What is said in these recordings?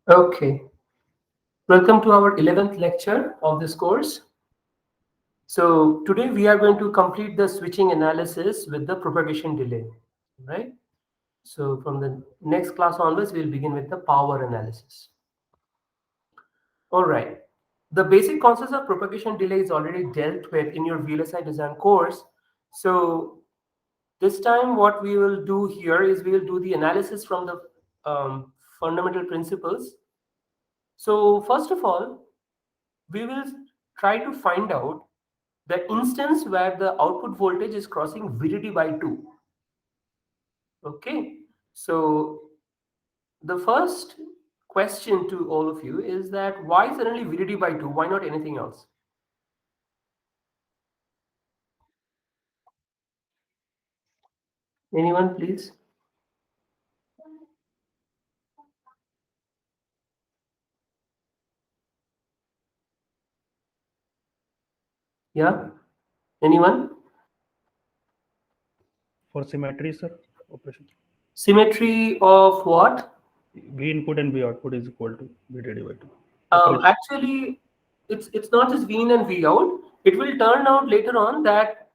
Okay, welcome to our 11th lecture of this course. So today we are going to complete the switching analysis with the propagation delay, right? So from the next class onwards, we'll begin with the power analysis. All right. The basic concepts of propagation delay is already dealt with in your VLSI design course. So this time what we will do here is we will do the analysis from the fundamental principles. So first of all, we will try to find out the instance where the output voltage is crossing VDD by 2. Okay, so the first question to all of you is that why suddenly VDD by 2? Why not anything else? Anyone, please? Yeah, anyone? For symmetry, sir, operation. Symmetry of what? V input and V output is equal to VDD by 2. Actually, it's not just V in and V out. It will turn out later on that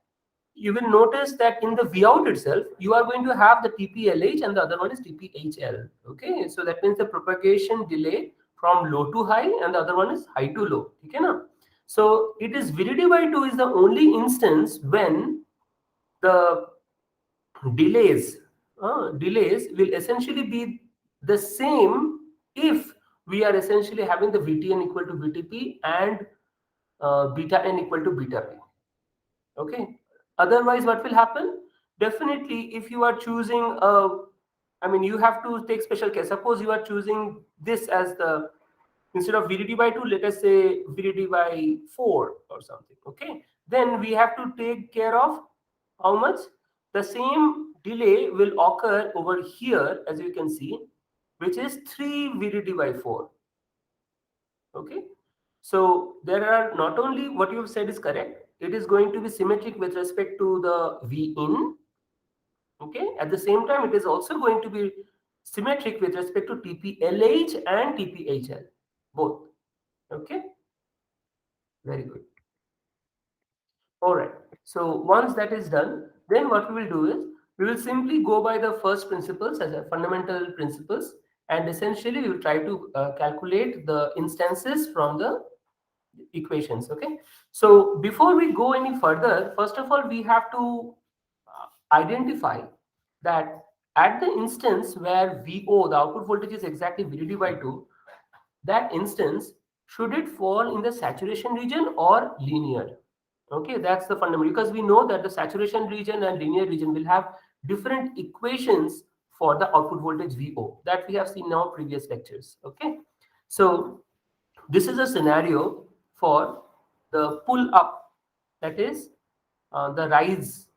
you will notice that in the V out itself, you are going to have the TPLH and the other one is TPHL. Okay, so that means the propagation delay from low to high and the other one is high to low. Okay, na? So it is VDD by 2 is the only instance when the delays delays will essentially be the same if we are essentially having the Vtn equal to Vtp and beta n equal to beta p. Okay, otherwise what will happen? Definitely if you are choosing I mean you have to take special care. Suppose you are choosing this as the instead of VDD by 2, let us say VDD by 4 or something. Okay, then we have to take care of how much the same delay will occur over here, as you can see, which is 3 VDD by 4. Okay, so there are not only what you have said is correct, it is going to be symmetric with respect to the V in. Okay, at the same time it is also going to be symmetric with respect to TPLH and TPHL both. Okay, very good. All right, so once that is done, then what we will do is we will simply go by the first principles as a fundamental principles, and essentially we will try to calculate the instances from the equations. Okay, so before we go any further, first of all we have to identify that at the instance where VO, the output voltage, is exactly VDD by 2, that instance, should it fall in the saturation region or linear? Okay, that's the fundamental, because we know that the saturation region and linear region will have different equations for the output voltage VO that we have seen in our previous lectures. Okay, so this is a scenario for the pull up, that is the rise,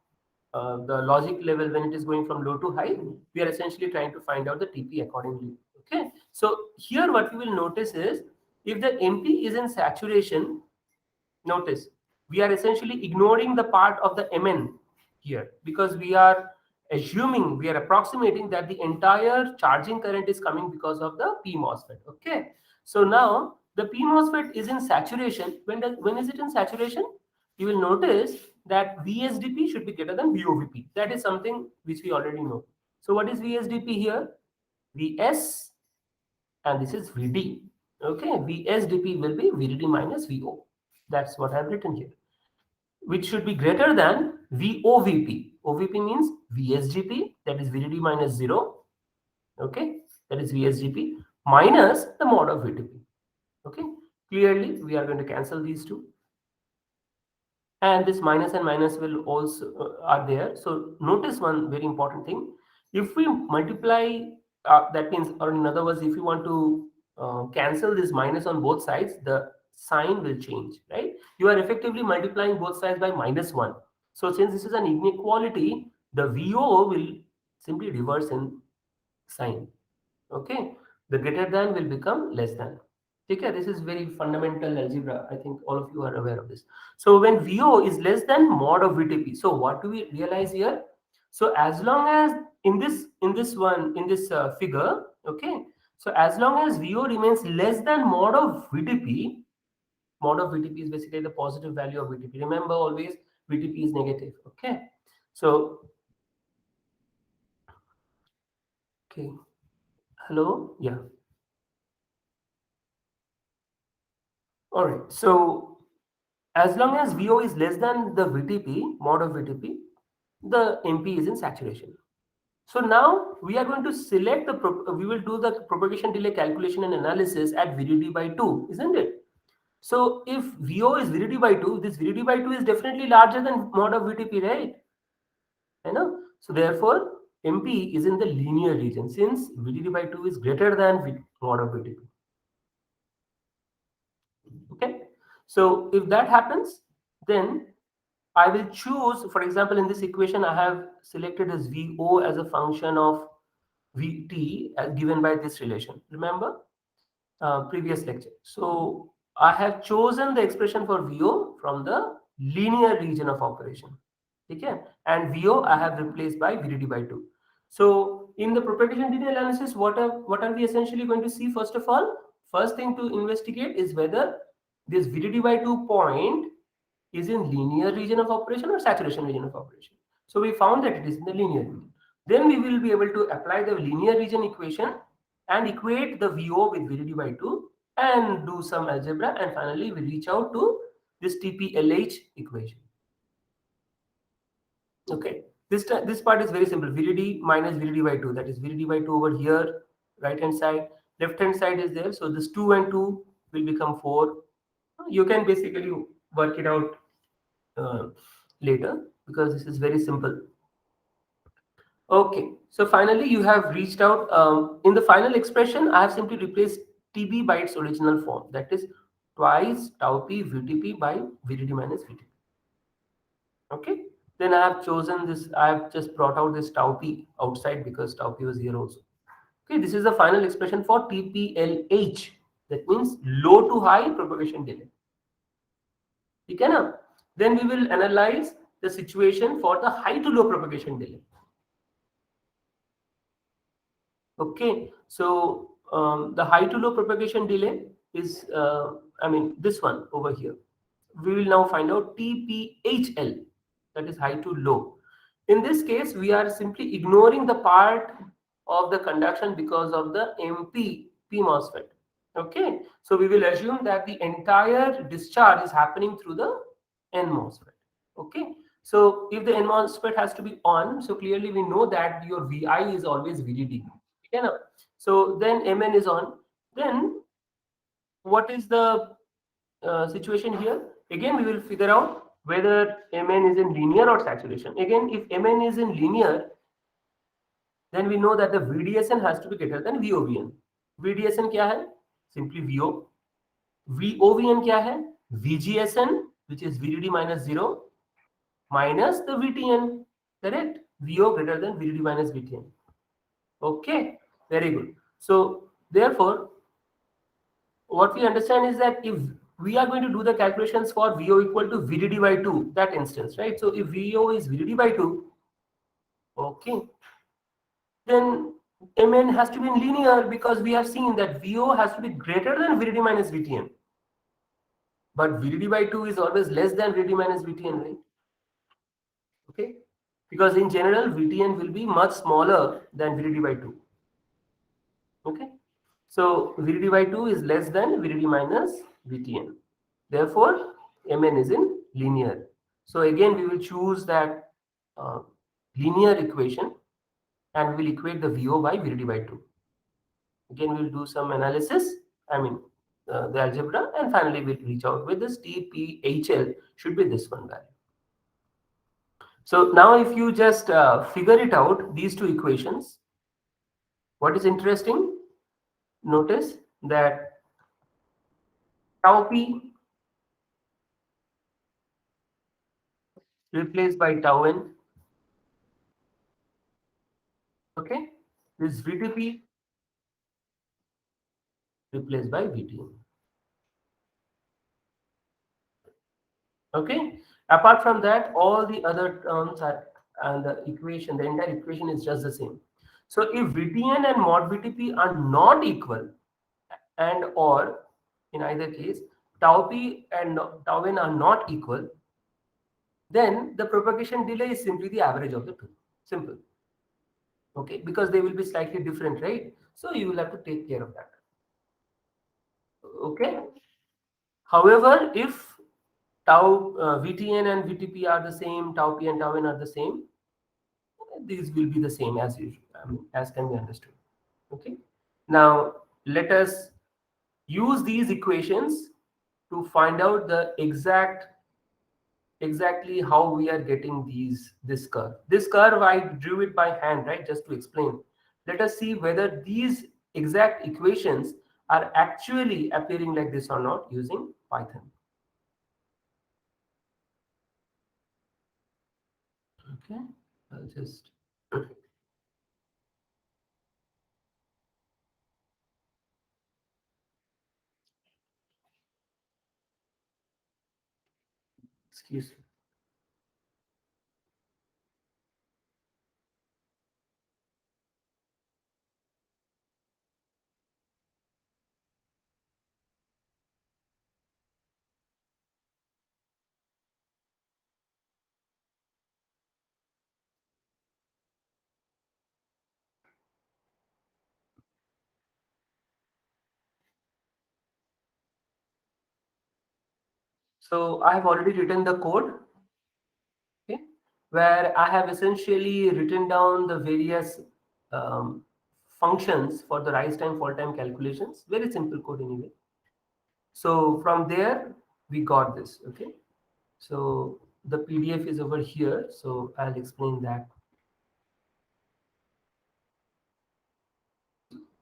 the logic level when it is going from low to high. We are essentially trying to find out the TP accordingly. Okay, so here what we will notice is if the MP is in saturation, notice we are essentially ignoring the part of the Mn here, because we are assuming, we are approximating that the entire charging current is coming because of the P MOSFET. Okay, so now the P MOSFET is in saturation. When is it in saturation? You will notice that VSDP should be greater than VOVP. That is something which we already know. So what is VSDP here? Vs, and this is Vd. Okay, VSDP will be VDD minus VO. That's what I've written here, which should be greater than VOVP. OVP means VSGP, that is VDD minus 0. Okay, that is VSGP minus the mod of VTP. Okay, clearly we are going to cancel these two, and this minus and minus will also are there. So notice one very important thing: if we multiply, that means, or in other words, if you want to cancel this minus on both sides, the sign will change, right? You are effectively multiplying both sides by -1. So since this is an inequality, the VO will simply reverse in sign. Okay, the greater than will become less than. Okay, this is very fundamental algebra. I think all of you are aware of this. So when VO is less than mod of VTP, so what do we realize here? So as long as in this figure, okay, So as long as VO remains less than mod of VTP, mod of VTP is basically the positive value of VTP. Remember, always VTP is negative. Okay. So, okay. Hello. Yeah. All right. So as long as VO is less than the VTP, mod of VTP, the MP is in saturation. So now we are going to select the, we will do the propagation delay calculation and analysis at VDD by 2, isn't it? So if VO is VDD by 2, this VDD by 2 is definitely larger than mod of VTP, right? I know. So therefore, MP is in the linear region since VDD by 2 is greater than mod of VTP. Okay. So if that happens, then I will choose, for example, in this equation, I have selected as VO as a function of Vt as given by this relation. Remember previous lecture. So I have chosen the expression for VO from the linear region of operation. Okay, and VO I have replaced by VDD by 2. So in the propagation delay analysis, what are we essentially going to see? First of all, first thing to investigate is whether this VDD by 2 point is in linear region of operation or saturation region of operation. So we found that it is in the linear region. Then we will be able to apply the linear region equation and equate the VO with VDD by 2 and do some algebra, and finally we reach out to this TPLH equation. Okay, this part is very simple. VDD minus VDD by 2, that is VDD by 2 over here, right hand side, left hand side is there. So this 2 and 2 will become 4. You can basically work it out later because this is very simple. Okay, so finally you have reached out. In the final expression, I have simply replaced TB by its original form, that is twice tau p VTP by VDD minus VTP. Okay, then I have chosen this, I have just brought out this tau p outside because tau p was here also. Okay, this is the final expression for TPLH, that means low to high propagation delay. Okay, now then we will analyze the situation for the high to low propagation delay. Okay, so the high to low propagation delay is, this one over here. We will now find out TPHL, that is high to low. In this case, we are simply ignoring the part of the conduction because of the MP P MOSFET. Okay, so we will assume that the entire discharge is happening through the N MOSFET. Okay, so if the N MOSFET has to be on, so clearly we know that your VI is always VDD. Okay, now, so then Mn is on. Then what is the situation here? Again, we will figure out whether Mn is in linear or saturation. Again, if Mn is in linear, then we know that the VDSN has to be greater than VOVN. VDSN क्या है? Simply VO. VOVN क्या है? VGSN, which is VDD minus 0 minus the VTN. Correct? VO greater than VDD minus VTN. Okay, very good. So therefore, what we understand is that if we are going to do the calculations for VO equal to VDD by 2, that instance, right? So if VO is VDD by 2, okay, then Mn has to be in linear because we have seen that VO has to be greater than VDD minus VTN. But VDD by 2 is always less than VDD minus VTN, right? Okay, because in general, VTN will be much smaller than VDD by 2. Okay, so VDD by 2 is less than VDD minus VTN. Therefore, Mn is in linear. So again, we will choose that linear equation and we will equate the VO by VDD by 2. Again, we will do some analysis, the algebra, and finally we'll reach out with this TPHL should be this one value. So now if you just figure it out, these two equations, what is interesting, notice that tau p replaced by tau n. Okay, this VTP replaced by VTN. Okay, apart from that, all the other terms are, and the equation, the entire equation is just the same. So if VTN and mod VTP are not equal, and or in either case tau p and tau n are not equal, then the propagation delay is simply the average of the two. Simple. Okay, because they will be slightly different, right? So you will have to take care of that. Okay. However, if tau VTN and VTP are the same, tau p and tau n are the same, these will be the same as usual, as can be understood. Okay. Now let us use these equations to find out the exactly how we are getting this curve. This curve I drew it by hand, right, just to explain. Let us see whether these exact equations are actually appearing like this or not using Python. Okay, I'll just excuse me. So I have already written the code, okay, where I have essentially written down the various um, functions for the rise time, fall time calculations. Very simple code anyway. So from there we got this. Okay, so the PDF is over here, so I'll explain that.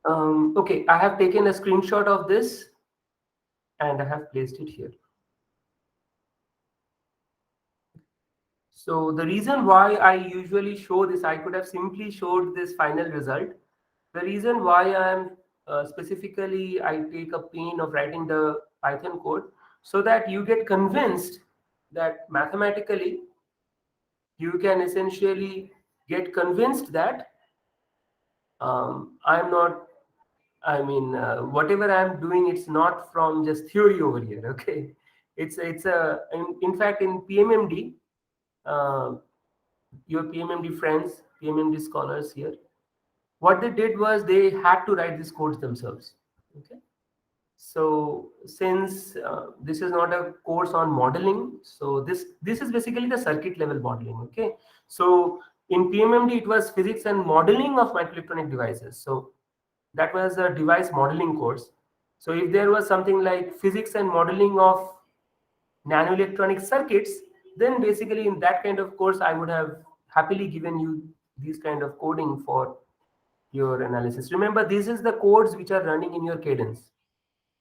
Okay, I have taken a screenshot of this and I have placed it here. So the reason why I usually show this, I could have simply showed this final result. The reason why I am specifically, I take a pain of writing the Python code so that you get convinced that mathematically you can essentially get convinced that I'm not, I mean, whatever I'm doing, it's not from just theory over here. Okay, in fact, in PMMD, uh, your PMMD friends, PMMD scholars here, what they did was they had to write these codes themselves. Okay, so since this is not a course on modeling, so this is basically the circuit level modeling. Okay, so in PMMD it was physics and modeling of microelectronic devices. So that was a device modeling course. So if there was something like physics and modeling of nanoelectronic circuits, then basically in that kind of course I would have happily given you these kind of coding for your analysis. Remember, this is the codes which are running in your cadence.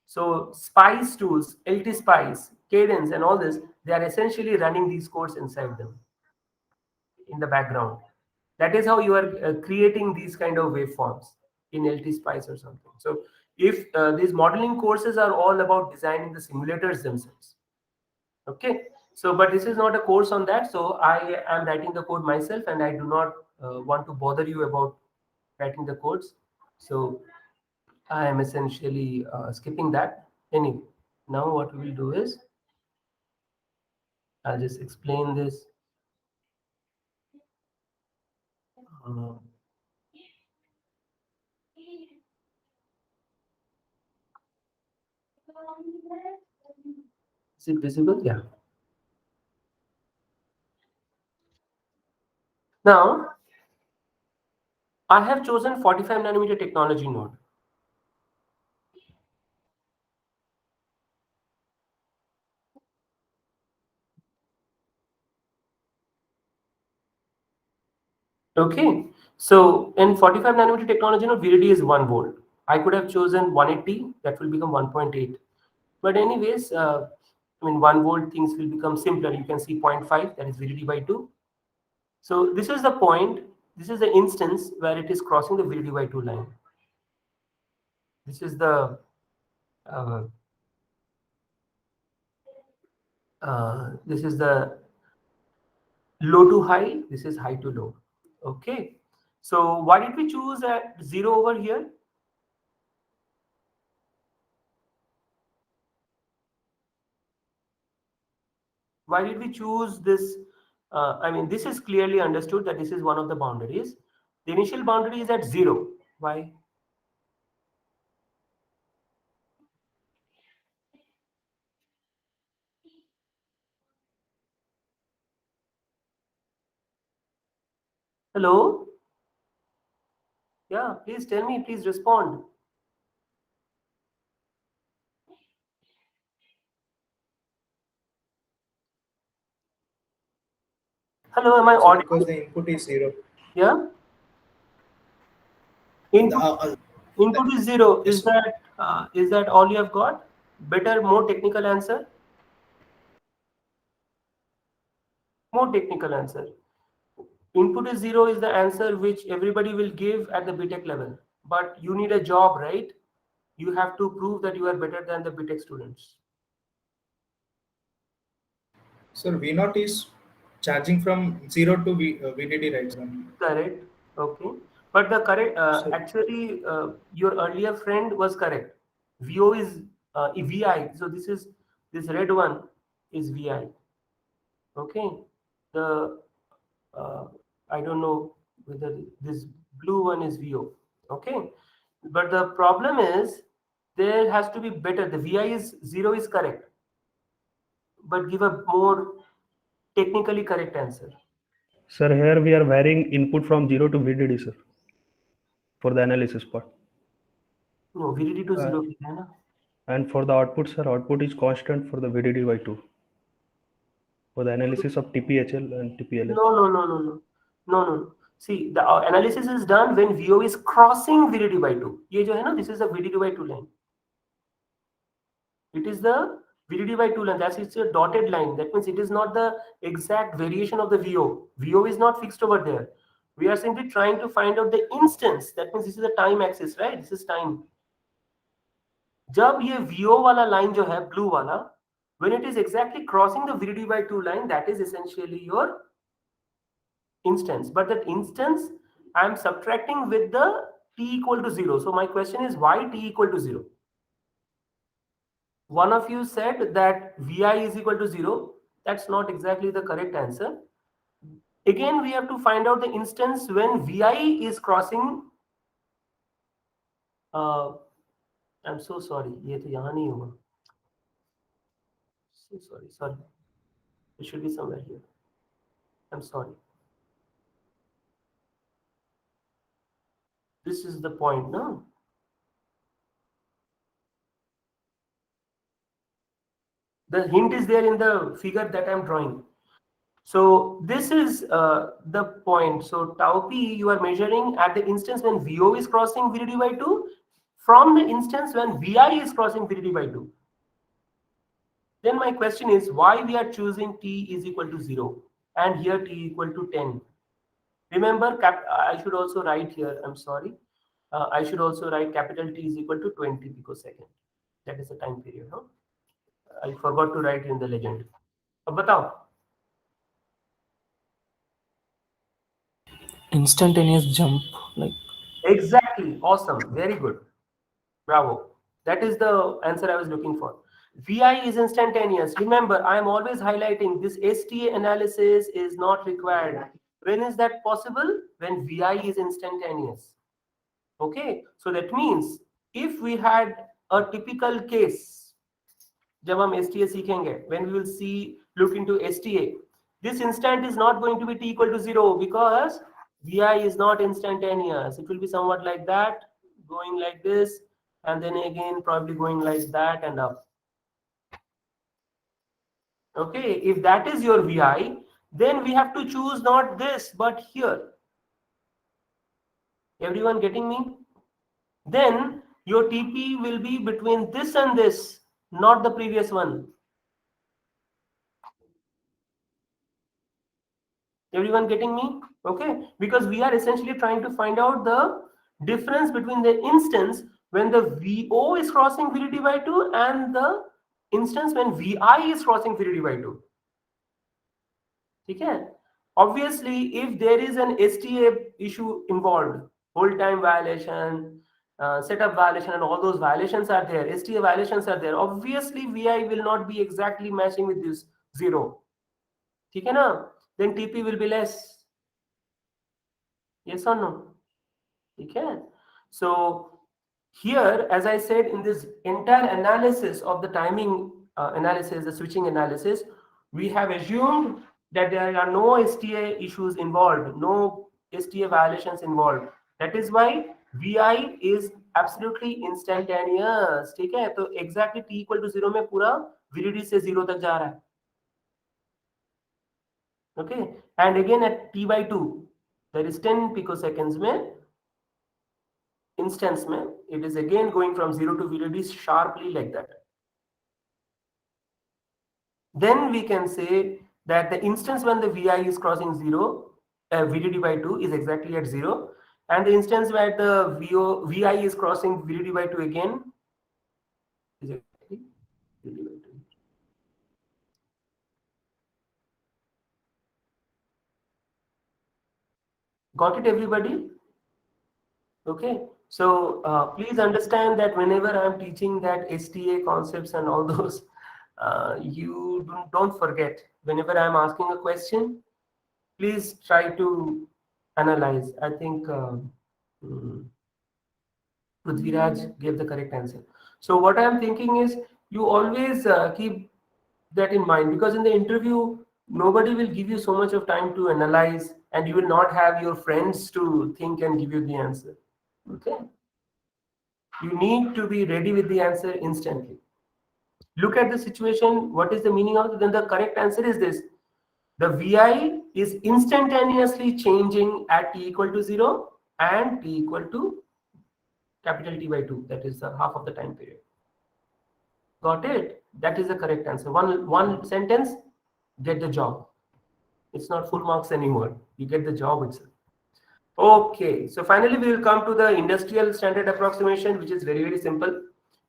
So spice tools, LT spice, cadence and all this, they are essentially running these codes inside them in the background. That is how you are creating these kind of waveforms in LT spice or something. So if these modeling courses are all about designing the simulators themselves. Okay, so but this is not a course on that, so I am writing the code myself and I do not want to bother you about writing the codes. So I am essentially skipping that. Anyway, now what we will do is I'll just explain this. Uh, is it visible? Yeah. Now I have chosen 45 nanometer technology node. Okay, so in 45 nanometer technology node, VDD is 1 volt. I could have chosen 180, that will become 1.8. But anyways, I mean 1 volt things will become simpler. You can see 0.5, that is VDD by 2. So this is the point, this is the instance where it is crossing the VDD by 2 line. This is the uh, this is the low to high, this is high to low. Okay, So why did we choose at 0 over here? Why did we choose this? I mean, this is clearly understood that this is one of the boundaries. The initial boundary is at 0. Why? Hello? Yeah, please tell me, please respond. Hello, am I So because audible? the input is 0. Yeah? The, Input, input is 0. yes, sir. Is that all you have got? Better, more technical answer? More technical answer. Input is 0 is the answer which everybody will give at the BTech level. But you need a job, right? You have to prove that you are better than the BTech students. So V naught is charging from 0 to VDD, right, sir? Correct. Okay. But the correct, So, actually, your earlier friend was correct. VO is VI. So this red one is VI. Okay. The uh, I don't know whether this blue one is VO. Okay. But the problem is there has to be better. The VI is 0 is correct, but give a more technically correct answer. Sir, here we are varying input from 0 to VDD, sir, for the analysis part. No, VDD to Uh, 0 भी है ना? and for the output, sir, output is constant for the VDD by 2 for the analysis of TPHL and TPLH. No, no, no, no, no. No, no, no. See, the analysis is done when VO is crossing VDD by 2. ये जो है ना, this is the VDD by 2 line. It is the VDD by 2 line. That's it's a dotted line. That means it is not the exact variation of the VO. VO is not fixed over there. We are simply trying to find out the instance. That means this is the time axis, right? This is time. जब ये VO वाला line जो है blue वाला, when it is exactly crossing the VDD by 2 line, that is essentially your instance. But that instance I am subtracting with the t equal to 0. So my question is, why t equal to 0? One of you said that vi is equal to 0. That's not exactly the correct answer. Again, we have to find out the instance when vi is crossing. I'm so sorry, ये तो यहाँ नहीं होगा. So sorry, it should be somewhere here. I'm sorry. This is the point, no? The hint is there in the figure that I'm drawing. So this is the point. So tau p you are measuring at the instance when VO is crossing VDD by 2 from the instance when VI is crossing VDD by 2. Then my question is, why we are choosing t is equal to 0 and here t equal to 10. Remember, I should also write here, I'm sorry. I should also write capital T is equal to 20 picosecond. That is the time period. Huh? I forgot to write in the legend. अब बताओ. Instantaneous jump, like Exactly. Awesome. Very good. Bravo. That is the answer I was looking for. VI is instantaneous. Remember, I am always highlighting this STA analysis is not required. When is that possible? When VI is instantaneous. Okay. So that means if we had a typical case, जब हम STA सीखेंगे, when we will see, look into STA, this instant is not going to be t equal to 0 because vi is not instantaneous. It will be somewhat like that, going like this, and then again probably going like that and up. Okay, if that is your vi, then we have to choose not this but here. Everyone getting me? Then your TP will be between this and this, not the previous one. Everyone getting me? Okay, because we are essentially trying to find out the difference between the instance when the VO is crossing VDD by 2 and the instance when VI is crossing VDD by 2. ठीक है? Obviously, if there is an STA issue involved, hold time violation, setup violation, and all those violations are there, STA violations are there, obviously VI will not be exactly matching with this 0. ठीक है ना? Then TP will be less. Yes or no? Okay. So here, as I said, in this entire analysis of the timing analysis, the switching analysis, we have assumed that there are no STA issues involved, no STA violations involved. That is why VI is absolutely instantaneous. ठीक है? तो exactly t equal to 0 में पूरा VDD से 0 तक जा रहा है. Okay, and again at t by 2, there is 10 picoseconds में instance mein, it is again going from 0 to VDD sharply like that. Then we can say that the instance when the VI is crossing 0, VDD by 2 is exactly at 0, and the instance where the VI is crossing VDD by 2 again is exactly VDD by 2. Got it, everybody? Okay, so please understand that whenever I'm teaching that STA concepts and all those, you don't forget. Whenever I'm asking a question, please try to analyze. I think Prithviraj gave the correct answer. So what I'm thinking is you always keep that in mind, because in the interview, nobody will give you so much of time to analyze, and you will not have your friends to think and give you the answer. Okay, you need to be ready with the answer instantly. Look at the situation, what is the meaning of it? Then the correct answer is this: the VI is instantaneously changing at t equal to 0 and t equal to capital T by 2, that is the half of the time period. Got it? That is the correct answer. One sentence, get the job. It's not full marks anymore. You get the job itself. Okay, so finally we will come to the industrial standard approximation, which is very, very simple.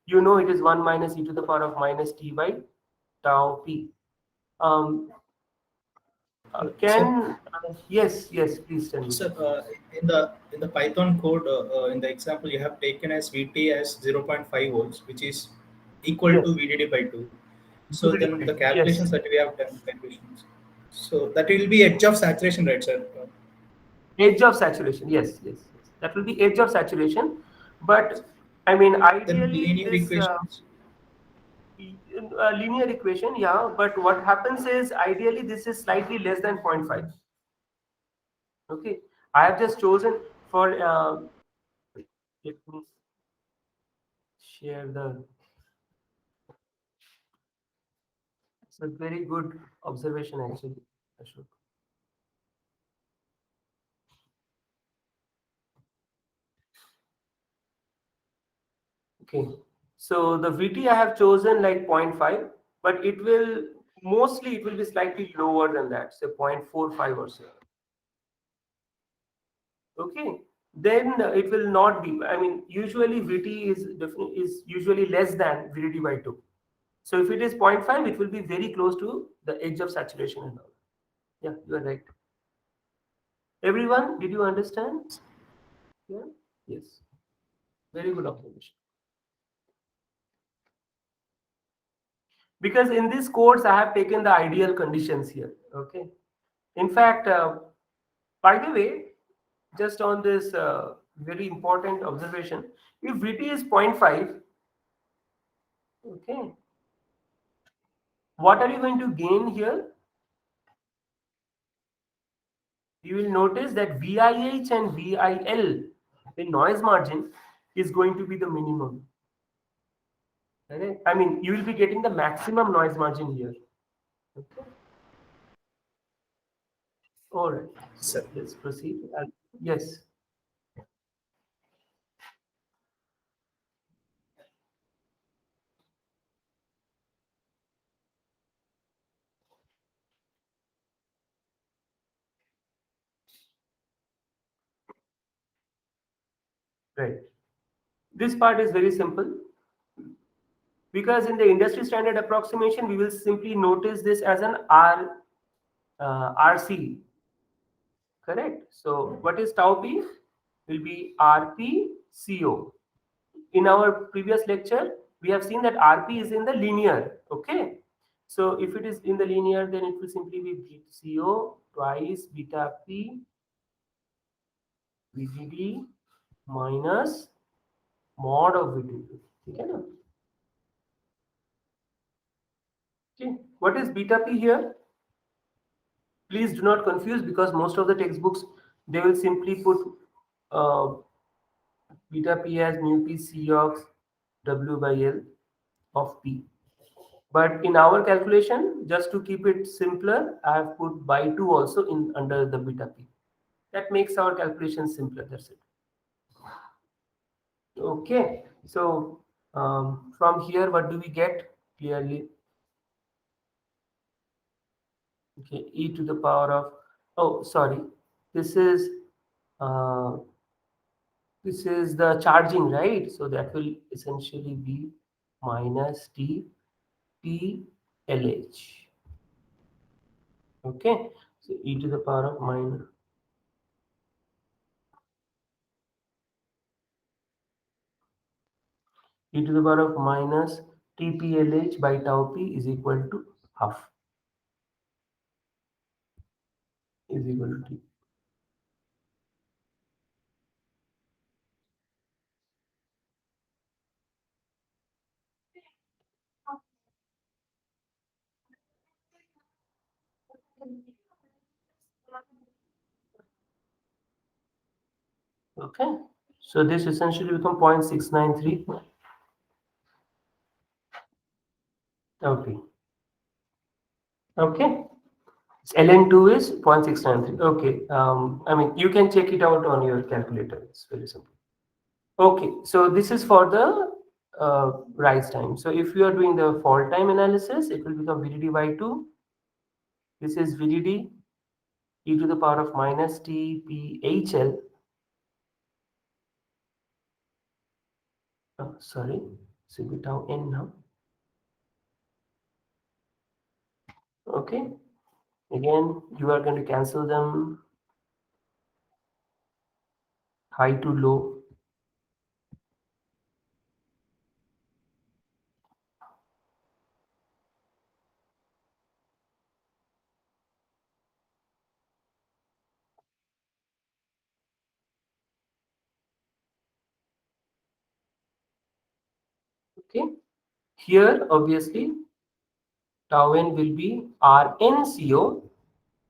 You know it is 1 minus e to the power of minus t by tau p. Yes, please tell me. Sir, in the Python code, in the example you have taken as VT as 0.5 volts, which is equal Yes. to VDD by 2. So then the calculations that we have done, calculations. So that will be edge of saturation, right, sir? Edge of saturation, yes. That will be edge of saturation. But I mean, Then ideally, linear this equations. linear equation, yeah. But what happens is, ideally, this is slightly less than 0.5. Okay, I have just chosen for. Let me share the. It's a very good observation, actually, Ashok. Okay, so the VT I have chosen like 0.5, but it will be slightly lower than that, say 0.45 or so. Okay, then it will not be. I mean, usually VT is usually less than VDD by 2. So if it is 0.5, it will be very close to the edge of saturation and all. Yeah, you are right. Everyone, did you understand? Yeah. Yes. Very good observation. Because in this course, I have taken the ideal conditions here. Okay. In fact, by the way, just on this very important observation, if VT is 0.5, okay, what are you going to gain here? You will notice that VIH and VIL, the noise margin, is going to be the minimum. Okay? I mean, you will be getting the maximum noise margin here. Okay. All right. So let's proceed. Yes. Right. This part is very simple, because in the industry standard approximation, we will simply notice this as an RC, correct? So what is tau p? Will be Rp CO. In our previous lecture, we have seen that Rp is in the linear. Okay. So if it is in the linear, then it will simply be CO twice beta p VGD minus mod of VDD. Okay, na? Okay. What is beta p here? Please do not confuse, because most of the textbooks, they will simply put uh, beta p as mu p C of W by L of P. But in our calculation, just to keep it simpler, I have put by 2 also in under the beta p. That makes our calculation simpler. That's it. Okay. So from here, what do we get clearly? Okay, e to the power of, oh sorry, this is uh, this is the charging, right? So that will essentially be minus t p lh. Okay, so e to the power of minus e to the power of minus tplh by tau p is equal to half, is equal to t. Okay, so this essentially become 0.693 tau p. Okay, ln2 is 0.693. Okay, I mean, you can check it out on your calculator. It's very simple. Okay, so this is for the rise time. So if you are doing the fall time analysis, it will become VDD by 2. This is VDD e to the power of minus t p hl. Sorry, so be tau n now. Okay, again, you are going to cancel them high to low. Okay, here obviously tau n will be RNCO.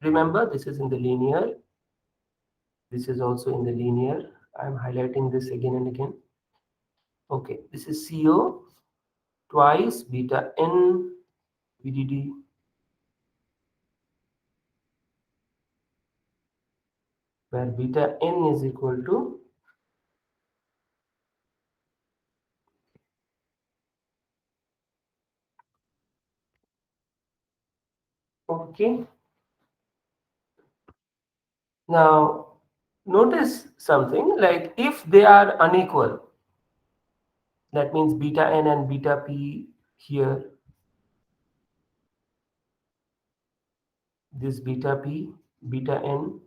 Remember, this is in the linear. This is also in the linear. I'm highlighting this again and again. Okay, this is CO twice beta n VDD where beta n is equal to okay. Now notice something, like if they are unequal, that means beta n and beta p here, this beta p, beta n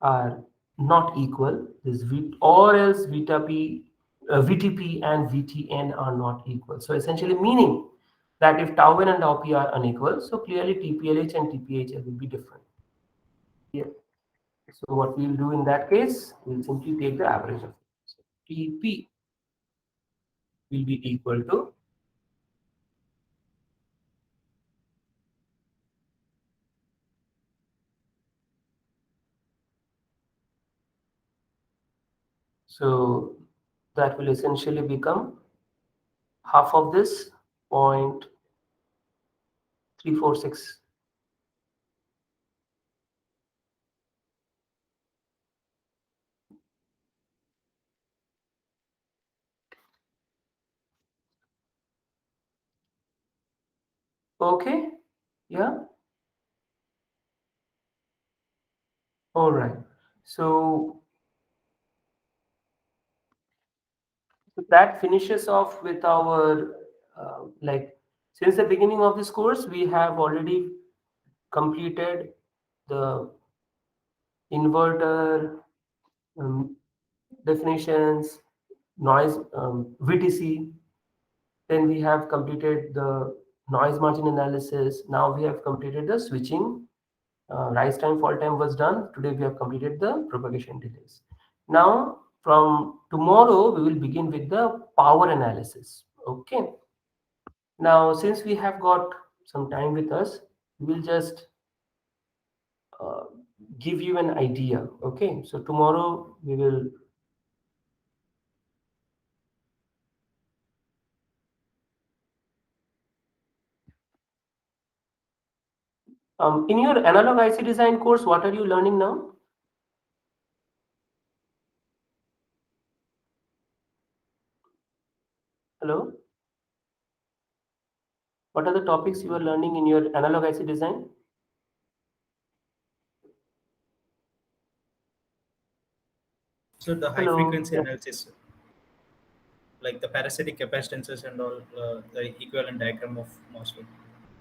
are not equal, this v or else beta p, VTP and VTN are not equal. So essentially meaning that if tau n and tau p are unequal, so clearly TPLH and TPHL will be different. Here. So what we'll do in that case, we'll simply take the average of it. So TP will be equal to so that will essentially become half of this 0.346. Okay, yeah, all right. So that finishes off with our like, since the beginning of this course we have already completed the inverter, definitions, noise, VTC. Then we have completed the noise margin analysis. Now we have completed the switching. Rise time, fall time was done. Today we have completed the propagation delays. Now from tomorrow we will begin with the power analysis. Okay. Now since we have got some time with us, we will just uh, give you an idea. Okay. So tomorrow we will in your analog IC design course, what are you learning now? Hello? What are the topics you are learning in your analog IC design? So the high Hello? frequency Yeah. analysis, like the parasitic capacitances and all, the equivalent diagram of MOSFET,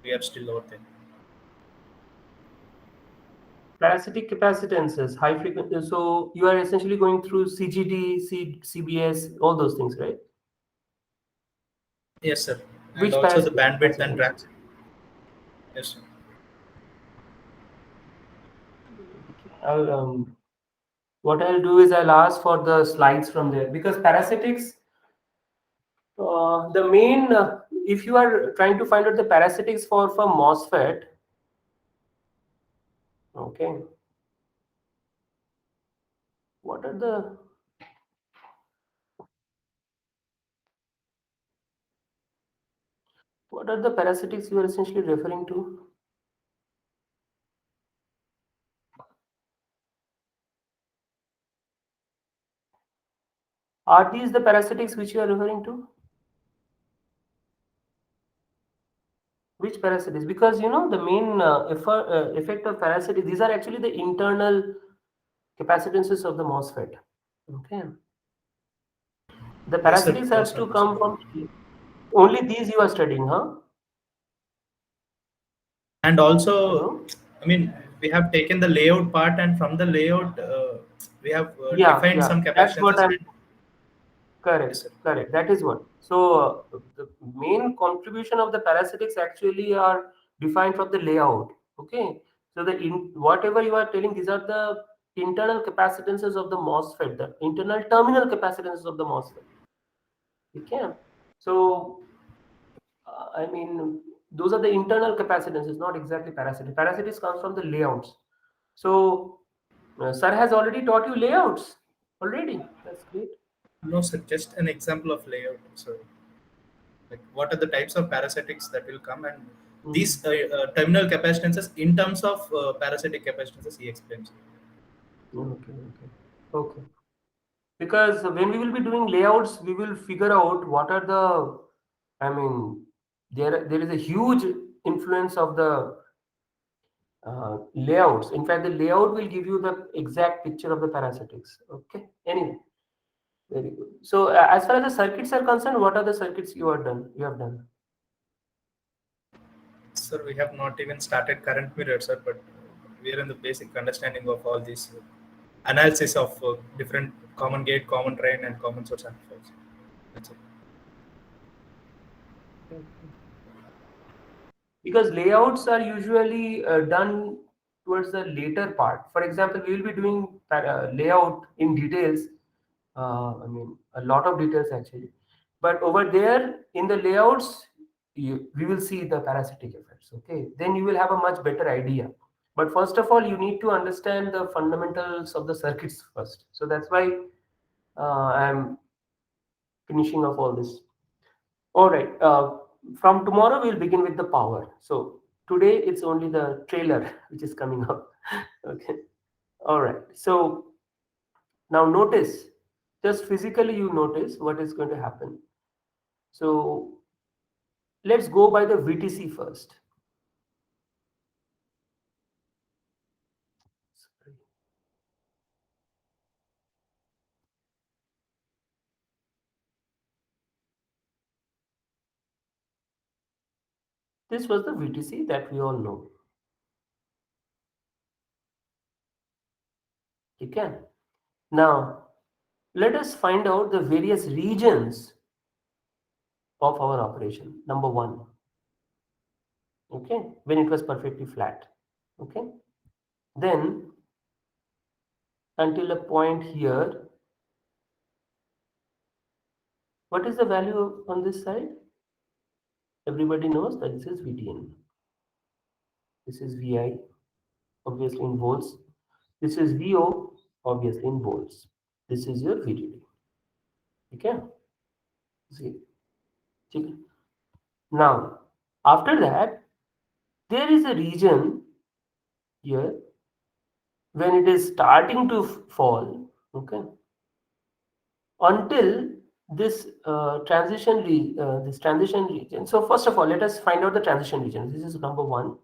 we are still out there. Parasitic capacitances, high frequency. So you are essentially going through CGD, CBS, all those things, right? Yes, sir. And Which also the parasitic bandwidth and RAM. capacitance? Yes, sir. What I'll do is I'll ask for the slides from there because parasitics, the main, if you are trying to find out the parasitics for MOSFET, okay, what are the parasitics you are essentially referring to? Are these the parasitics which you are referring to? Which parasitics? Because you know the main effect of parasitic, these are actually the internal capacitances of the MOSFET. Okay. The Yes, sir. parasitics has Those to ones. come from only these you are studying, huh? And also, Hello? I mean, we have taken the layout part, and from the layout, we have Yeah, defined yeah. some That's what capacitances. I'm And yes, correct. sir. Correct. That is what. So the main contribution of the parasitics actually are defined from the layout. Okay. So whatever you are telling, these are the internal capacitances of the MOSFET, the internal terminal capacitances of the MOSFET. Okay. So I mean, those are the internal capacitances, not exactly parasitic. Parasitics comes from the layouts. So sir has already taught you layouts already. That's great. No, sir. Just an example of layout. So, like, what are the types of parasitics that will come, and Mhm. these terminal capacitances in terms of parasitic capacitances, he explains. Okay, okay, okay. Because when we will be doing layouts, we will figure out what are the. I mean, there is a huge influence of the layouts. In fact, the layout will give you the exact picture of the parasitics. Okay. Anyway, very good. So, as far as the circuits are concerned, what are the circuits you are done? You have done. Sir, we have not even started current mirror, sir, but we are in the basic understanding of all these analysis of different common gate, common drain, and common source amplifiers. That's it. Okay. Because layouts are usually done towards the later part. For example, we will be doing layout in details. I mean, a lot of details actually. But over there in the layouts, we will see the parasitic effects. Okay, then you will have a much better idea. But first of all, you need to understand the fundamentals of the circuits first. So that's why I am finishing off all this. All right. From tomorrow, we'll begin with the power. So today, it's only the trailer which is coming up. Okay. All right. So now notice, just physically, you notice what is going to happen. So let's go by the VTC first. Sorry. This was the VTC that we all know. Okay. Now, let us find out the various regions of our operation. Number one, okay, when it was perfectly flat. Okay. Then, until a point here, what is the value on this side? Everybody knows that this is VTN. This is VI, obviously in volts. This is VO, obviously in volts. This is your VDD. Okay. See. Okay. Now, after that, there is a region here when it is starting to fall. Okay. Until this this transition region. So first of all, let us find out the transition region. This is number one.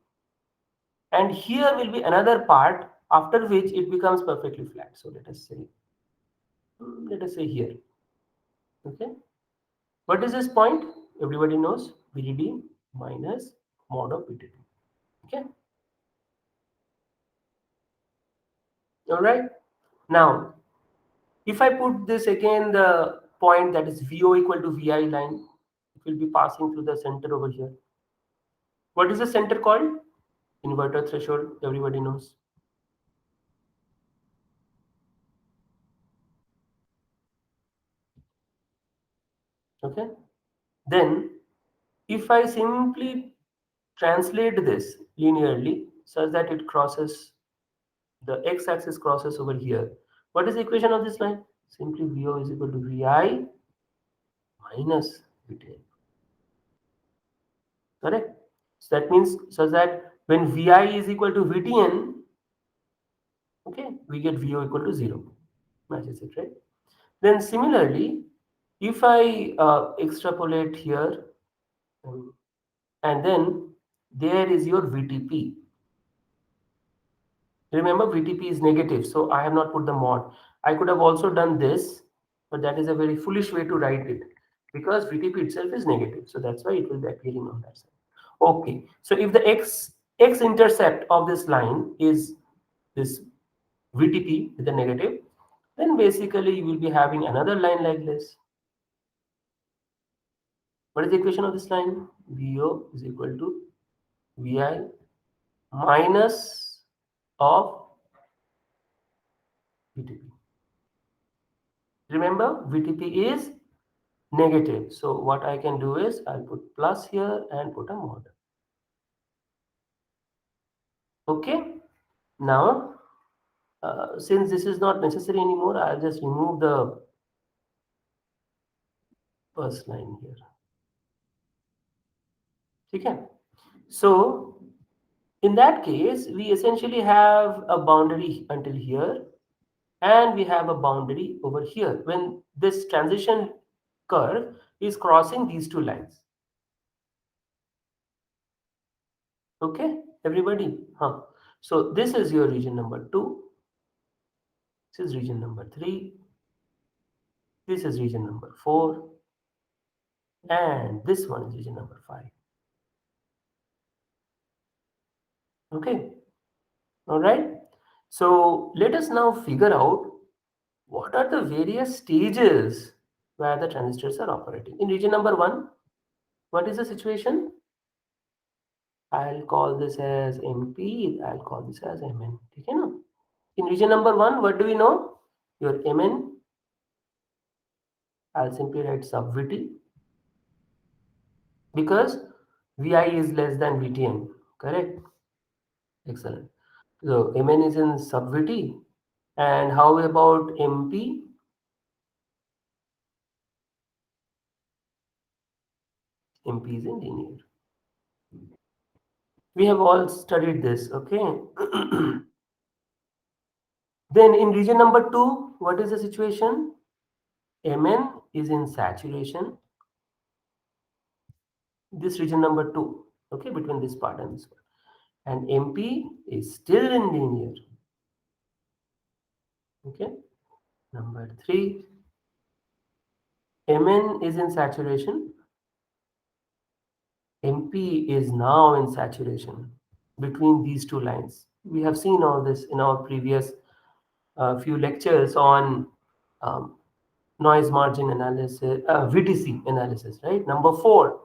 And here will be another part after which it becomes perfectly flat. So let us say here. Okay. What is this point? Everybody knows VDD minus mod of VDD. Okay. All right. Now, if I put this again, the point that is VO equal to VI line, it will be passing through the center over here. What is the center called? Inverter threshold. Everybody knows. Okay. Then, if I simply translate this linearly such that it crosses the x-axis crosses over here. What is the equation of this line? Simply VO is equal to VI minus VTN. Correct? So that means such that when VI is equal to VTN, okay, we get VO equal to 0. Matches it, right? Then similarly, if I extrapolate here, and then there is your VTP. Remember, VTP is negative, so I have not put the mod. I could have also done this, but that is a very foolish way to write it because VTP itself is negative. So that's why it will be appearing on that side. Okay, so if the x-intercept of this line is this VTP with a negative, then basically you will be having another line like this. What is the equation of this line? VO is equal to VI minus of VTP. Remember, VTP is negative. So what I can do is I'll put plus here and put a mod. Okay. Now, since this is not necessary anymore, I'll just remove the first line here. Okay. So in that case, we essentially have a boundary until here, and we have a boundary over here when this transition curve is crossing these two lines. Okay, everybody? So this is your region number 2. This is region number 3. This is region number 4. And this one is region number 5. Okay. All right. So let us now figure out what are the various stages where the transistors are operating. In region number 1, what is the situation? I'll call this as MP. I'll call this as MN. Okay, no? In region number 1, what do we know? Your MN, I'll simply write sub VT because VI is less than VTN. Correct? Excellent. So MN is in sub VT. And how about MP? MP is in linear. We have all studied this, okay? Then in region number 2, what is the situation? Mn is in saturation. This region number 2, okay, between this part and this part. And MP is still in linear. Okay. Number 3, Mn is in saturation. MP is now in saturation between these two lines. We have seen all this in our previous a few lectures on um, noise margin analysis, VTC analysis, right? Number 4.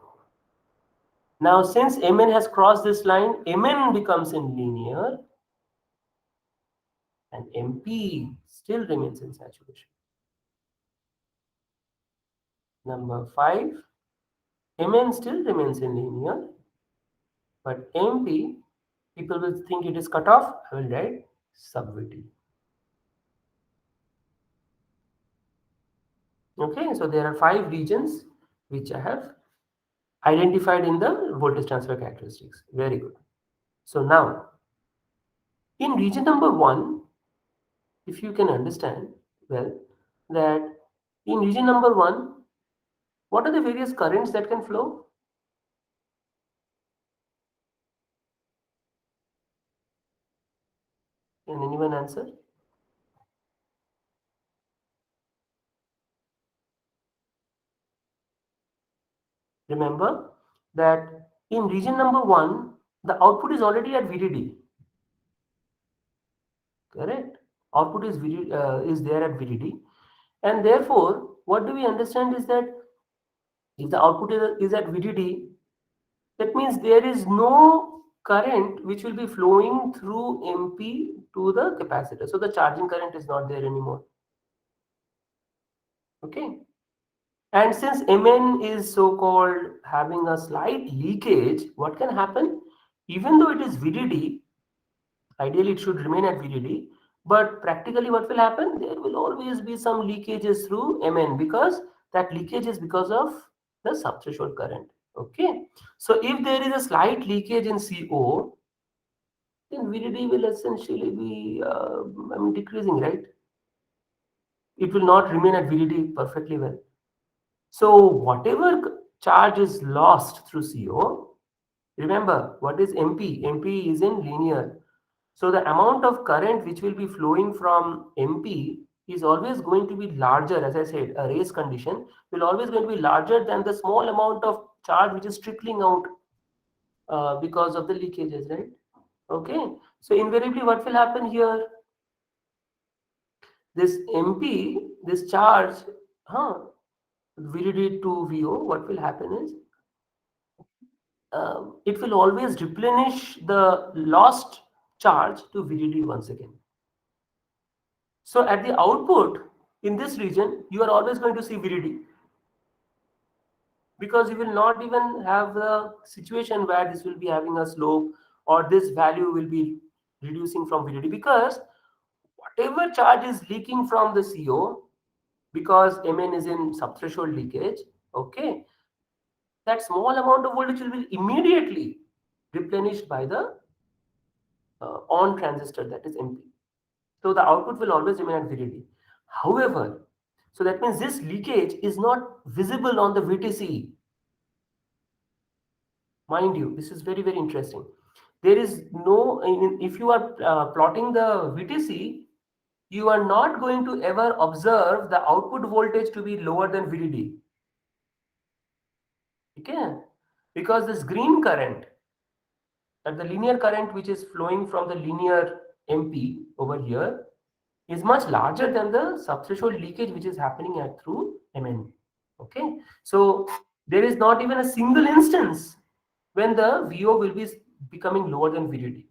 Now, since Mn has crossed this line, Mn becomes in linear and MP still remains in saturation. Number 5, Mn still remains in linear, but MP, people will think it is cut off. I will write sub-VT. Okay, so there are 5 regions which I have identified in the voltage transfer characteristics. Very good. So now, in region number 1, if you can understand well, that in region number 1, what are the various currents that can flow? Can anyone answer? Remember that in region number 1, the output is already at VDD. Correct? Output is is there at VDD, and therefore, what do we understand is that if the output is at VDD, that means there is no current which will be flowing through MP to the capacitor. So the charging current is not there anymore. Okay. And since Mn is so-called having a slight leakage, what can happen? Even though it is VDD, ideally it should remain at VDD, but practically what will happen? There will always be some leakages through Mn because that leakage is because of the subthreshold current. Okay. So if there is a slight leakage in CO, then VDD will essentially be decreasing, right? It will not remain at VDD perfectly well. So whatever charge is lost through CO, remember what is MP? MP is in linear. So the amount of current which will be flowing from MP is always going to be larger. As I said, a race condition will always going to be larger than the small amount of charge which is trickling out because of the leakages, right? Okay. So invariably what will happen here? This MP, this charge, VDD to VO, what will happen is it will always replenish the lost charge to VDD once again. So at the output in this region, you are always going to see VDD because you will not even have the situation where this will be having a slope or this value will be reducing from VDD because whatever charge is leaking from the CO, because Mn is in subthreshold leakage, okay, that small amount of voltage will be immediately replenished by the on transistor, that is MP. So the output will always remain at VDD. However, so that means this leakage is not visible on the VTC. Mind you, this is very, very interesting. There is no, if you are plotting the VTC, you are not going to ever observe the output voltage to be lower than VDD. Okay? Because this green current, the linear current which is flowing from the linear MP over here, is much larger than the subthreshold leakage which is happening at through Mn. Okay, so there is not even a single instance when the VO will be becoming lower than VDD.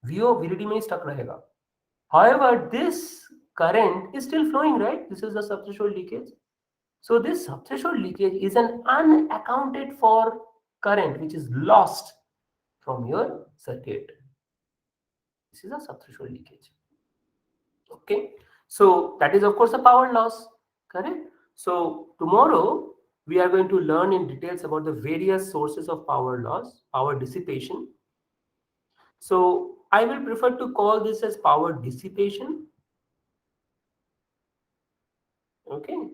VO VDD में stuck रहेगा. However, this current is still flowing, right? This is the subthreshold leakage. So this subthreshold leakage is an unaccounted for current which is lost from your circuit. This is a subthreshold leakage. Okay, so that is of course a power loss, correct? So tomorrow we are going to learn in details about the various sources of power loss, power dissipation. So I will prefer to call this as power dissipation. Okay,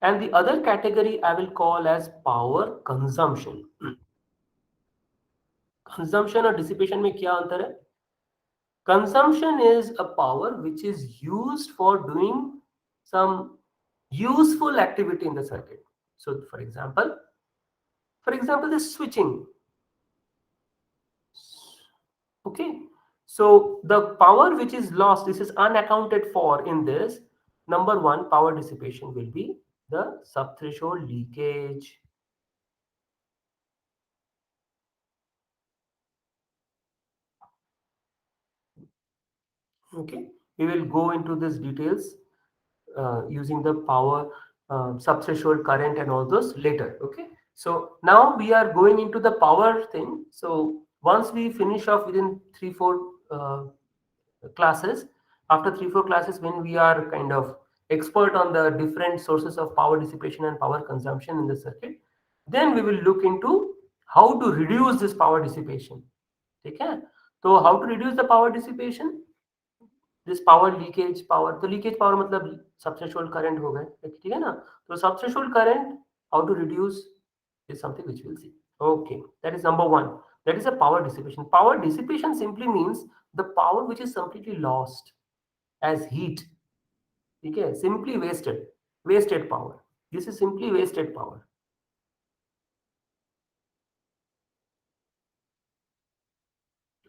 and the other category I will call as power consumption. Consumption और dissipation में क्या अंतर है? Consumption is a power which is used for doing some useful activity in the circuit. So for example, this switching. Okay, So the power which is lost, this is unaccounted for in this. Number one, power dissipation will be the subthreshold leakage. Okay, we will go into these details using the power subthreshold current and all those later. Okay, so now we are going into the power thing. So once we finish off within 3-4 classes, after 3-4 classes, when we are kind of expert on the different sources of power dissipation and power consumption in the circuit, then we will look into how to reduce this power dissipation. Okay, so how to reduce the power dissipation, this power leakage power, तो leakage power मतलब subthreshold current हो गए, ठीक है ना. तो subthreshold current, how to reduce, is something which we'll see. Okay, that is number one. That is a power dissipation. Power dissipation simply means the power which is completely lost as heat. Okay, simply wasted power. This is simply wasted power.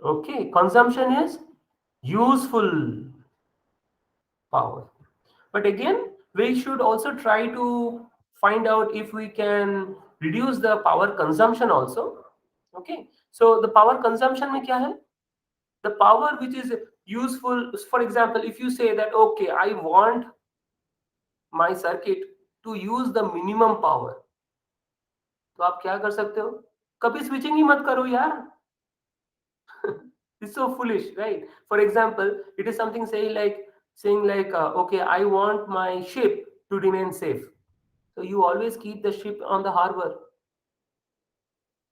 Okay, consumption is useful power. But again, we should also try to find out if we can reduce the power consumption also. Okay, so the power consumption mein kya hai? The power which is useful, for example, if you say that okay, I want my circuit to use the minimum power, तो आप क्या कर सकते हो, कभी switching ही मत करो यार. It's so foolish, right? For example, it is something saying like okay, I want my ship to remain safe, so you always keep the ship on the harbor.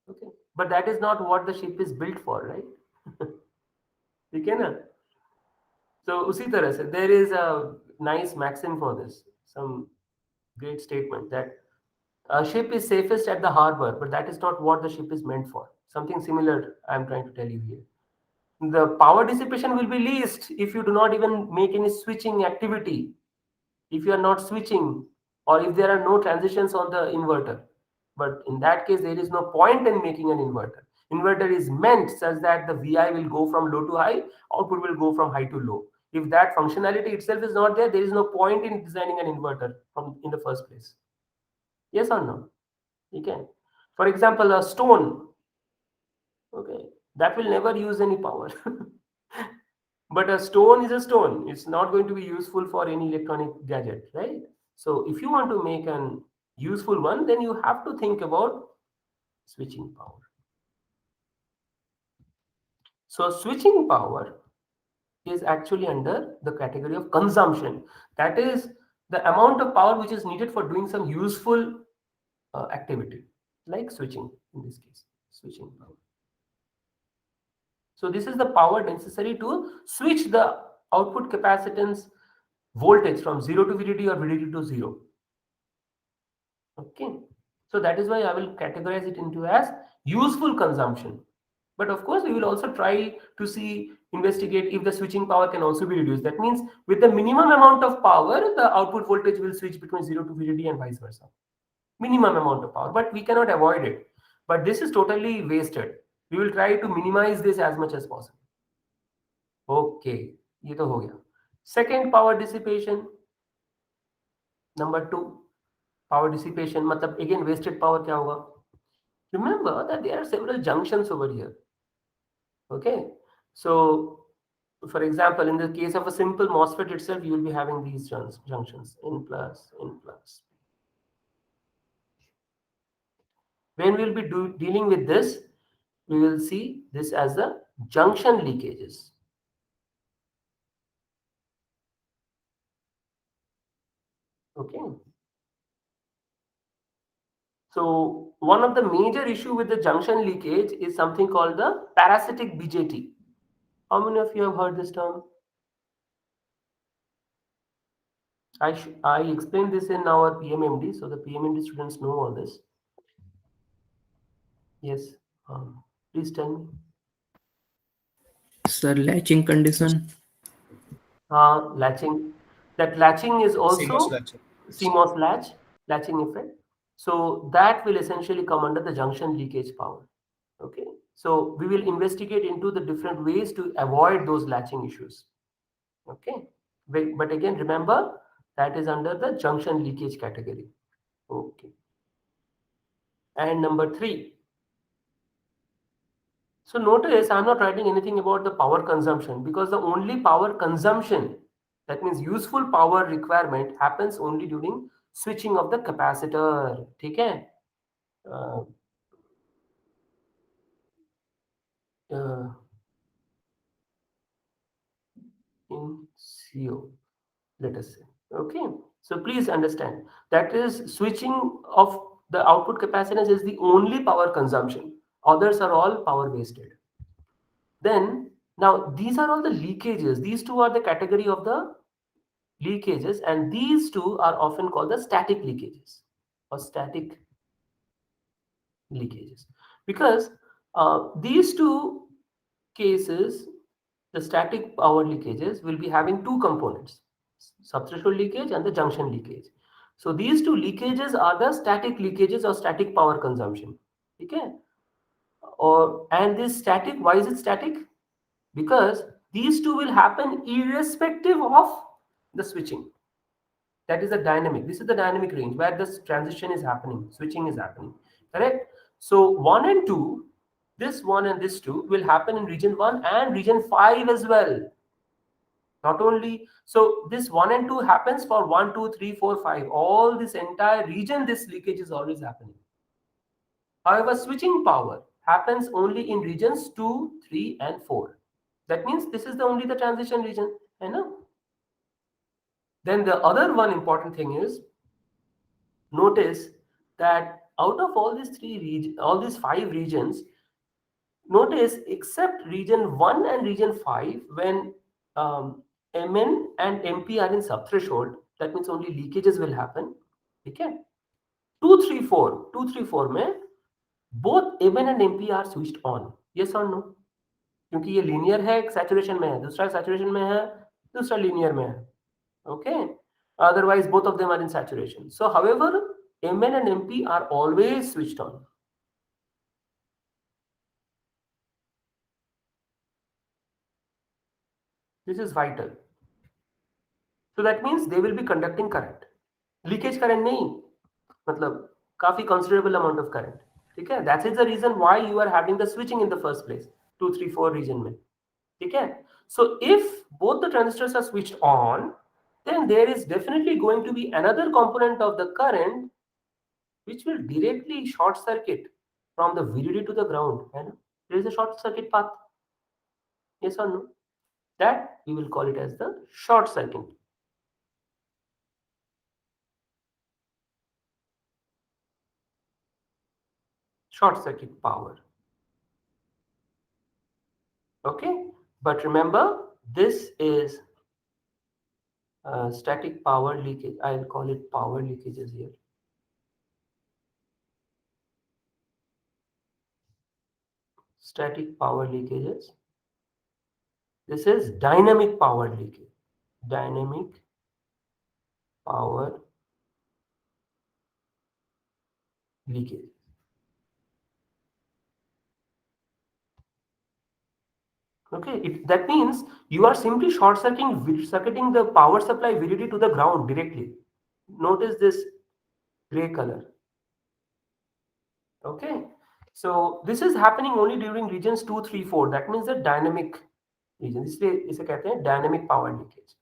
Okay, but that is not what the ship is built for, right? ठीक है ना. So उसी तरह से there is a nice maxim for this, some great statement that a ship is safest at the harbor, but that is not what the ship is meant for. Something similar I am trying to tell you here. The power dissipation will be least if you do not even make any switching activity, if you are not switching, or if there are no transitions on the inverter. But in that case, there is no point in making an inverter. Inverter is meant such that the VI will go from low to high, output will go from high to low. If that functionality itself is not there, there is no point in designing an inverter in the first place. Yes or no? You can. For example, a stone, okay, that will never use any power. But a stone is a stone. It's not going to be useful for any electronic gadget, right? So if you want to make an useful one, then you have to think about switching power. So switching power is actually under the category of consumption. That is the amount of power which is needed for doing some useful activity, like switching in this case, switching power. So this is the power necessary to switch the output capacitance voltage from 0 to VDD or VDD to 0. Okay, so that is why I will categorize it into as useful consumption. But of course, we will also try to investigate if the switching power can also be reduced. That means with the minimum amount of power, the output voltage will switch between 0 to VDD and vice versa. Minimum amount of power, but we cannot avoid it. But this is totally wasted. We will try to minimize this as much as possible. Okay, ये तो हो गया. Second, power dissipation. Number 2, power dissipation मतलब again wasted power क्या होगा? Remember that there are several junctions over here. Okay, so for example, in the case of a simple MOSFET itself, you will be having these junctions, N plus, N plus. When we will be dealing with this, we will see this as the junction leakages. Okay. So one of the major issue with the junction leakage is something called the parasitic Bjt. How many of you have heard this term? I explained this in our PMMD, so the PMMD students know all this. Yes, please tell me. Sir, latching condition. Latching. That latching is also CMOS CMOS latching effect. So that will essentially come under the junction leakage power. Okay. So we will investigate into the different ways to avoid those latching issues. Okay, but again remember that is under the junction leakage category. Okay, and number 3. So notice I'm not writing anything about the power consumption, because the only power consumption, that means useful power requirement, happens only during switching of the capacitor. ठीक है? Uh, uh, in CO, let us say. Okay, so please understand that is switching of the output capacitance is the only power consumption. Others are all power wasted. Then now these are all the leakages. These two are the category of the leakages, and these two are often called the static leakages or static leakages, because these two cases, the static power leakages, will be having two components: subthreshold leakage and the junction leakage. So these two leakages are the static leakages or static power consumption. Okay, and this static, why is it static? Because these two will happen irrespective of the switching. That is the dynamic. This is the dynamic range where this transition is happening, switching is happening. Correct? So 1 and 2, this 1 and this 2 will happen in region 1 and region 5 as well. Not only so, this 1 and 2 happens for 1, 2, 3, 4, 5. All this entire region, this leakage is always happening. However, switching power happens only in regions 2, 3, and 4. That means this is the only the transition region. I know. Then the other one important thing is, notice that out of all these all these 5 regions, notice except region 1 and region 5, when Mn and Mp are in subthreshold, that means only leakages will happen. Okay, 2, 3, 4, 2, 3, 4 में both Mn and Mp are switched on. Yes or no? क्योंकि ये linear है, एक saturation में है, दूसरा saturation में है, दूसरा लीनियर में है. Okay, otherwise both of them are in saturation. So however, Mn and Mp are always switched on. This is vital. So that means they will be conducting current. Leakage current नहीं, मतलब काफी considerable amount of current. ठीक है? That is the reason why you are having the switching in the first place. 2, 3, 4 region में. ठीक है? So if both the transistors are switched on, then there is definitely going to be another component of the current which will directly short circuit from the VDD to the ground. And there is a short circuit path. Yes or no? That we will call it as the short circuit. Short circuit power. Okay, but remember this is static power leakage. I'll call it power leakages here. Static power leakages. This is dynamic power leakage. Dynamic power leakage. Okay, that means you are simply circuiting the power supply VDD to the ground directly. Notice this gray color. Okay, so this is happening only during regions 2, 3, 4. That means the dynamic region. इसे कहते हैं dynamic power leakage.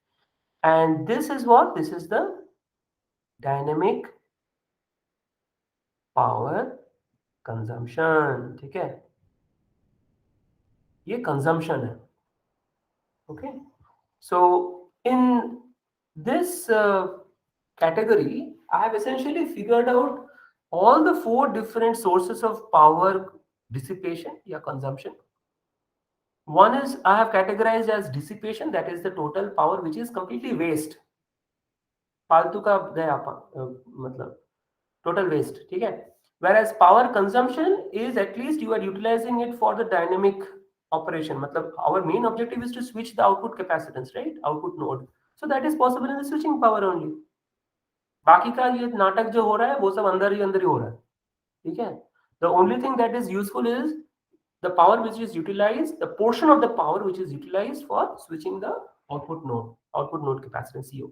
And this is what? This is the dynamic power consumption. ठीक है? ये consumption है. Okay, so in this category, I have essentially figured out all the 4 different sources of power dissipation or consumption. One is I have categorized as dissipation, that is the total power which is completely waste. फालतू का गया मतलब total waste. ठीक है? Whereas power consumption is at least you are utilizing it for the dynamic operation. मतलब our main objective is to switch the output capacitance, right? Output node. So that is possible in the switching power only. बाकी का ये नाटक जो हो रहा है वो सब अंदर ही हो रहा है. ठीक है? The only thing that is useful is the power which is utilized, the portion of the power which is utilized for switching the output node capacitance CO.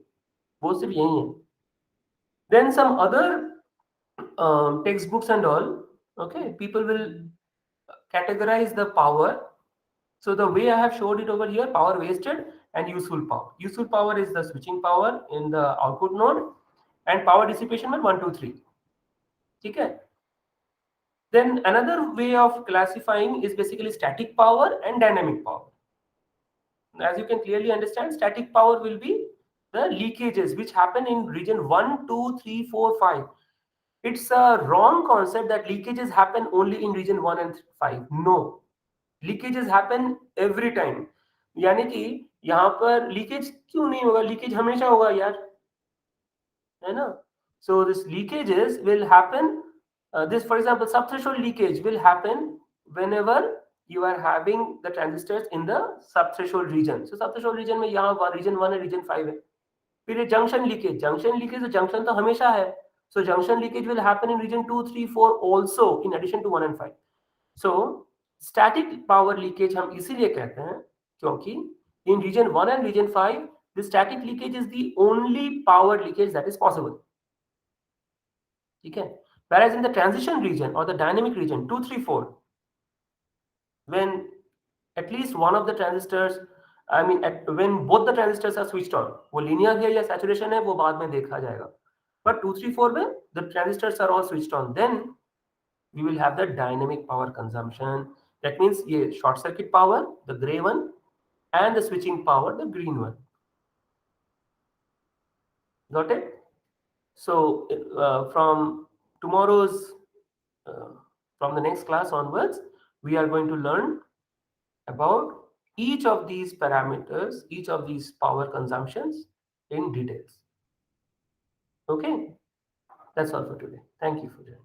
वो सिर्फ यही है. Then some other textbooks and all, okay, people will categorize the power. So the way I have showed it over here, power wasted and useful power. Useful power is the switching power in the output node, and power dissipation में 1, 2, 3. ठीक है? Then another way of classifying is basically static power and dynamic power. As you can clearly understand, static power will be the leakages which happen in region 1, 2, 3, 4, 5. It's a wrong concept that leakages happen only in region 1 and 5. No, leakages happen every time. यानी कि यहाँ पर leakage क्यों नहीं होगा? Leakage हमेशा होगा यार, है ना? So this leakages will happen. This, for example, subthreshold leakage will happen whenever you are having the transistors in the subthreshold region. So subthreshold region में यहाँ region 1 and region 5 है. फिर ये junction leakage तो junction तो हमेशा है. So junction leakage will happen in region 2, 3, 4 also in addition to 1 and 5. So static power leakage हम इसीलिए कहते हैं क्योंकि in region 1 and region 5 the static leakage is the only power leakage that is possible. Okay. Whereas in the transition region or the dynamic region 2, 3, 4, when at least one of the transistors, when both the transistors are switched on, वो linear है या saturation है वो बाद में देखा जाएगा. But 2, 3, 4 में the transistors are all switched on, then we will have the dynamic power consumption. That means ये short circuit power, the gray one, and the switching power, the green one. Got it? So from tomorrow's, from the next class onwards, we are going to learn about each of these parameters, each of these power consumptions in details. Okay, that's all for today. Thank you for joining.